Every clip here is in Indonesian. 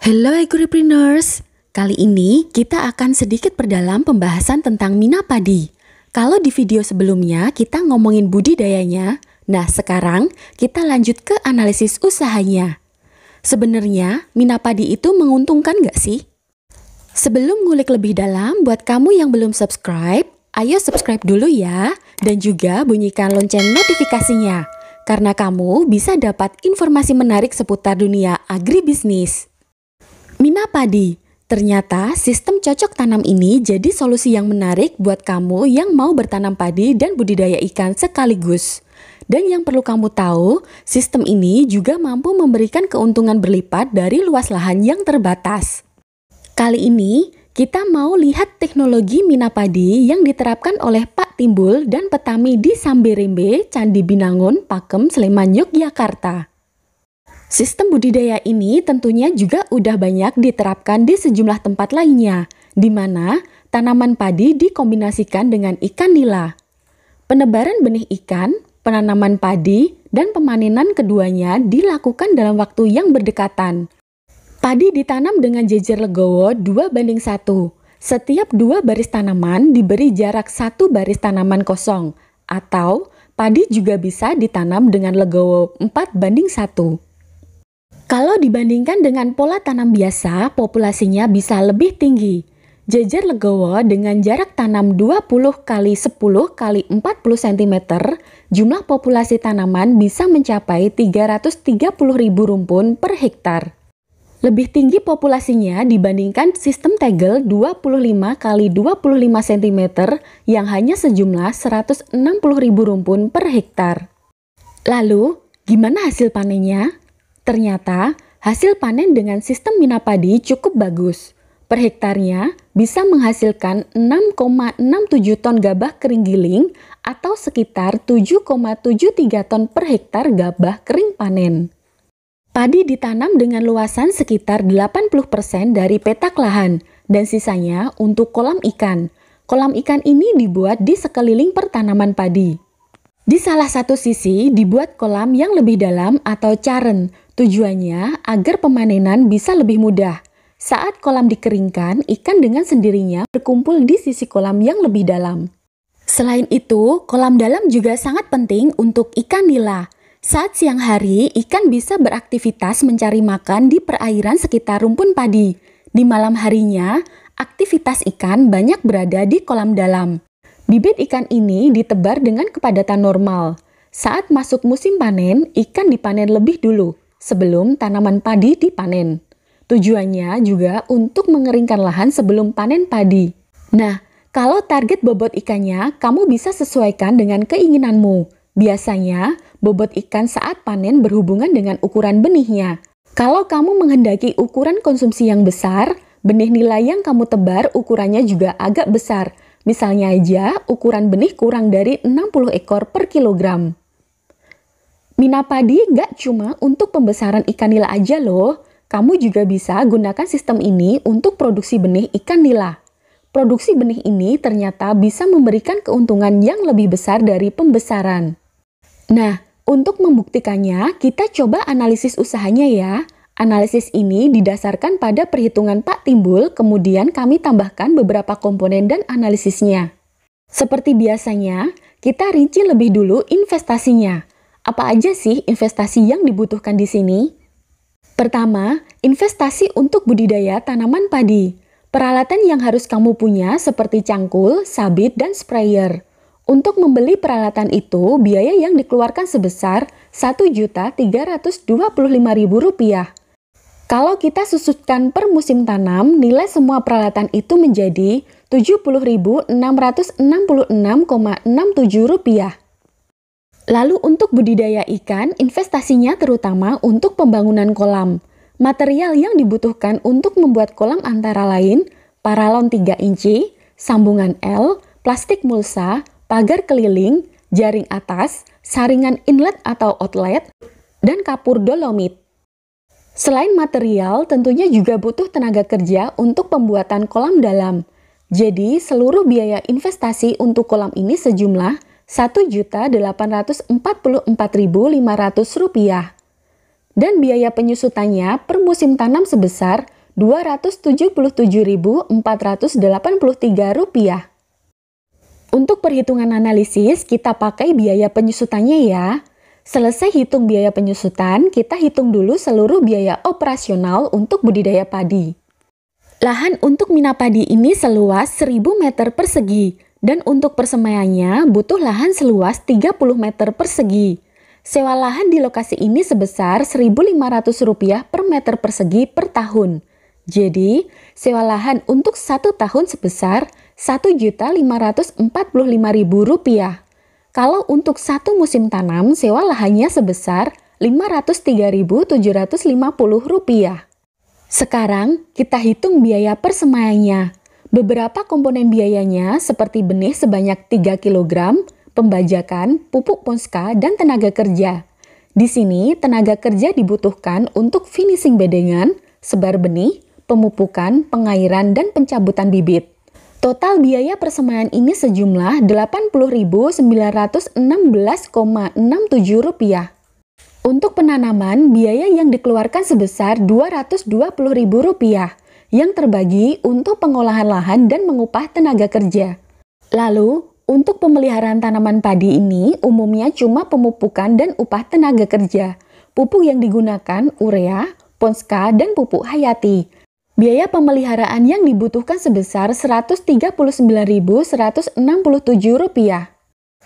Hello agripreneurs, kali ini kita akan sedikit perdalam pembahasan tentang mina padi. Kalau di video sebelumnya kita ngomongin budidayanya, nah sekarang kita lanjut ke analisis usahanya. Sebenarnya mina padi itu menguntungkan nggak sih? Sebelum ngulik lebih dalam, buat kamu yang belum subscribe, ayo subscribe dulu ya, dan juga bunyikan lonceng notifikasinya, karena kamu bisa dapat informasi menarik seputar dunia agribisnis. Mina padi, ternyata sistem cocok tanam ini jadi solusi yang menarik buat kamu yang mau bertanam padi dan budidaya ikan sekaligus. Dan yang perlu kamu tahu, sistem ini juga mampu memberikan keuntungan berlipat dari luas lahan yang terbatas. Kali ini, kita mau lihat teknologi mina padi yang diterapkan oleh Pak Timbul dan petani di Samberembe, Candi Binangun, Pakem, Sleman, Yogyakarta. Sistem budidaya ini tentunya juga udah banyak diterapkan di sejumlah tempat lainnya, di mana tanaman padi dikombinasikan dengan ikan nila. Penebaran benih ikan, penanaman padi, dan pemanenan keduanya dilakukan dalam waktu yang berdekatan. Padi ditanam dengan jejer legowo 2:1. Setiap 2 baris tanaman diberi jarak 1 baris tanaman kosong, atau padi juga bisa ditanam dengan legowo 4:1. Kalau dibandingkan dengan pola tanam biasa, populasinya bisa lebih tinggi. Jejer legowo dengan jarak tanam 20 x 10 x 40 cm, jumlah populasi tanaman bisa mencapai 330.000 rumpun per hektar. Lebih tinggi populasinya dibandingkan sistem tegel 25 x 25 cm yang hanya sejumlah 160.000 rumpun per hektar. Lalu, gimana hasil panennya? Ternyata, hasil panen dengan sistem mina padi cukup bagus. Per hektarnya bisa menghasilkan 6,67 ton gabah kering giling atau sekitar 7,73 ton per hektar gabah kering panen. Padi ditanam dengan luasan sekitar 80% dari petak lahan dan sisanya untuk kolam ikan. Kolam ikan ini dibuat di sekeliling pertanaman padi. Di salah satu sisi dibuat kolam yang lebih dalam atau caren. Tujuannya agar pemanenan bisa lebih mudah. Saat kolam dikeringkan, ikan dengan sendirinya berkumpul di sisi kolam yang lebih dalam. Selain itu, kolam dalam juga sangat penting untuk ikan nila. Saat siang hari, ikan bisa beraktivitas mencari makan di perairan sekitar rumpun padi. Di malam harinya, aktivitas ikan banyak berada di kolam dalam. Bibit ikan ini ditebar dengan kepadatan normal. Saat masuk musim panen, ikan dipanen lebih dulu sebelum tanaman padi dipanen. Tujuannya juga untuk mengeringkan lahan sebelum panen padi. Nah, kalau target bobot ikannya, kamu bisa sesuaikan dengan keinginanmu. Biasanya, bobot ikan saat panen berhubungan dengan ukuran benihnya. Kalau kamu menghendaki ukuran konsumsi yang besar, benih nila yang kamu tebar ukurannya juga agak besar. Misalnya aja, ukuran benih kurang dari 60 ekor per kilogram. Mina padi nggak cuma untuk pembesaran ikan nila aja loh, kamu juga bisa gunakan sistem ini untuk produksi benih ikan nila. Produksi benih ini ternyata bisa memberikan keuntungan yang lebih besar dari pembesaran. Nah, untuk membuktikannya, kita coba analisis usahanya ya. Analisis ini didasarkan pada perhitungan Pak Timbul, kemudian kami tambahkan beberapa komponen dan analisisnya. Seperti biasanya, kita rinci lebih dulu investasinya. Apa aja sih investasi yang dibutuhkan di sini? Pertama, investasi untuk budidaya tanaman padi. Peralatan yang harus kamu punya seperti cangkul, sabit, dan sprayer. Untuk membeli peralatan itu, biaya yang dikeluarkan sebesar Rp1.325.000. Kalau kita susutkan per musim tanam, nilai semua peralatan itu menjadi Rp70.666,67. Lalu untuk budidaya ikan, investasinya terutama untuk pembangunan kolam. Material yang dibutuhkan untuk membuat kolam antara lain, paralon 3 inci, sambungan L, plastik mulsa, pagar keliling, jaring atas, saringan inlet atau outlet, dan kapur dolomit. Selain material, tentunya juga butuh tenaga kerja untuk pembuatan kolam dalam. Jadi, seluruh biaya investasi untuk kolam ini sejumlah Rp1.844.500 dan biaya penyusutannya per musim tanam sebesar Rp277.483. Untuk perhitungan analisis, kita pakai biaya penyusutannya ya. Selesai hitung biaya penyusutan, kita hitung dulu seluruh biaya operasional untuk budidaya padi. Lahan untuk mina padi ini seluas 1000 meter persegi, dan untuk persemaiannya butuh lahan seluas 30 meter persegi. Sewa lahan di lokasi ini sebesar Rp1.500 per meter persegi per tahun. Jadi, sewa lahan untuk 1 tahun sebesar Rp1.545.000. Kalau untuk 1 musim tanam, sewa lahannya sebesar Rp503.750. Sekarang, kita hitung biaya persemaiannya. Beberapa komponen biayanya seperti benih sebanyak 3 kg, pembajakan, pupuk Ponska, dan tenaga kerja. Di sini, tenaga kerja dibutuhkan untuk finishing bedengan, sebar benih, pemupukan, pengairan, dan pencabutan bibit. Total biaya persemaian ini sejumlah Rp80.916,67. Untuk penanaman, biaya yang dikeluarkan sebesar Rp220.000 yang terbagi untuk pengolahan lahan dan mengupah tenaga kerja. Lalu, untuk pemeliharaan tanaman padi ini umumnya cuma pemupukan dan upah tenaga kerja. Pupuk yang digunakan urea, Ponska, dan pupuk hayati. Biaya pemeliharaan yang dibutuhkan sebesar Rp139.167.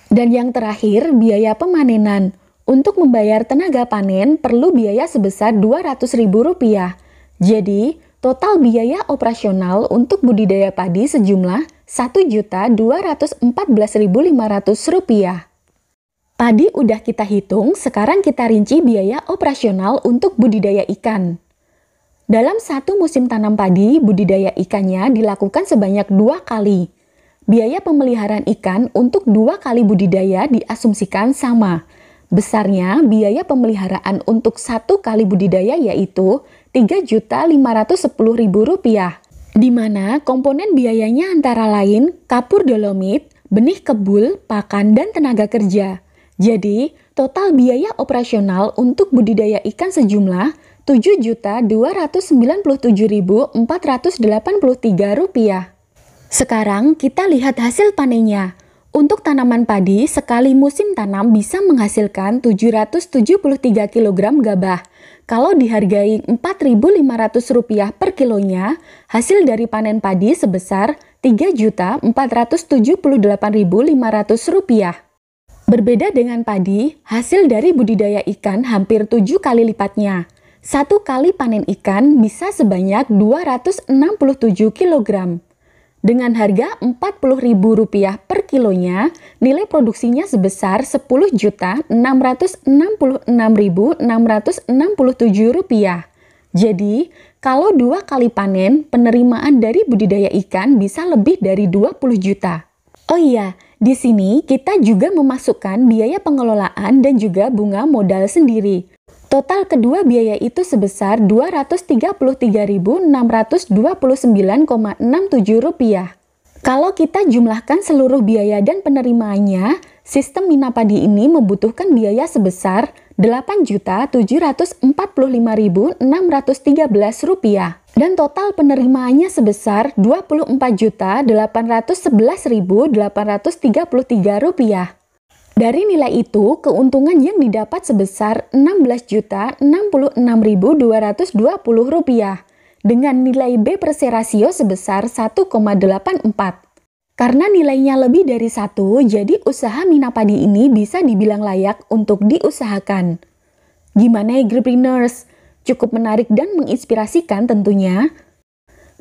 Dan yang terakhir, biaya pemanenan. Untuk membayar tenaga panen perlu biaya sebesar Rp200.000. Jadi, total biaya operasional untuk budidaya padi sejumlah Rp1.214.500. Padi udah kita hitung, sekarang kita rinci biaya operasional untuk budidaya ikan. Dalam 1 musim tanam padi, budidaya ikannya dilakukan sebanyak 2 kali. Biaya pemeliharaan ikan untuk 2 kali budidaya diasumsikan sama. Besarnya biaya pemeliharaan untuk 1 kali budidaya yaitu Rp3.510.000, di mana komponen biayanya antara lain kapur dolomit, benih kebul, pakan, dan tenaga kerja. Jadi, total biaya operasional untuk budidaya ikan sejumlah Rp7.297.483. Sekarang kita lihat hasil panennya. Untuk tanaman padi, sekali musim tanam bisa menghasilkan 773 kg gabah. Kalau dihargai Rp4.500 per kilonya, hasil dari panen padi sebesar Rp3.478.500. Berbeda dengan padi, hasil dari budidaya ikan hampir 7 kali lipatnya. 1 kali panen ikan bisa sebanyak 267 kg. Dengan harga Rp40.000 per kilonya, nilai produksinya sebesar Rp10.666.667. Jadi, kalau 2 kali panen, penerimaan dari budidaya ikan bisa lebih dari 20 juta. Oh iya, di sini kita juga memasukkan biaya pengelolaan dan juga bunga modal sendiri. Total kedua biaya itu sebesar Rp233.629,67. Kalau kita jumlahkan seluruh biaya dan penerimaannya, sistem mina padi ini membutuhkan biaya sebesar Rp8.455.613 dan total penerimaannya sebesar Rp24.811.833. Dari nilai itu, keuntungan yang didapat sebesar Rp16.066.220 dengan nilai B per C rasio sebesar 1,84. Karena nilainya lebih dari 1, jadi usaha mina padi ini bisa dibilang layak untuk diusahakan. Gimana agripreneurs? Cukup menarik dan menginspirasikan tentunya.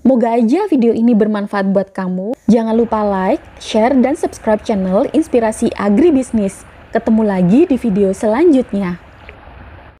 Moga aja video ini bermanfaat buat kamu. Jangan lupa like, share, dan subscribe channel Inspirasi Agribisnis. Ketemu lagi di video selanjutnya.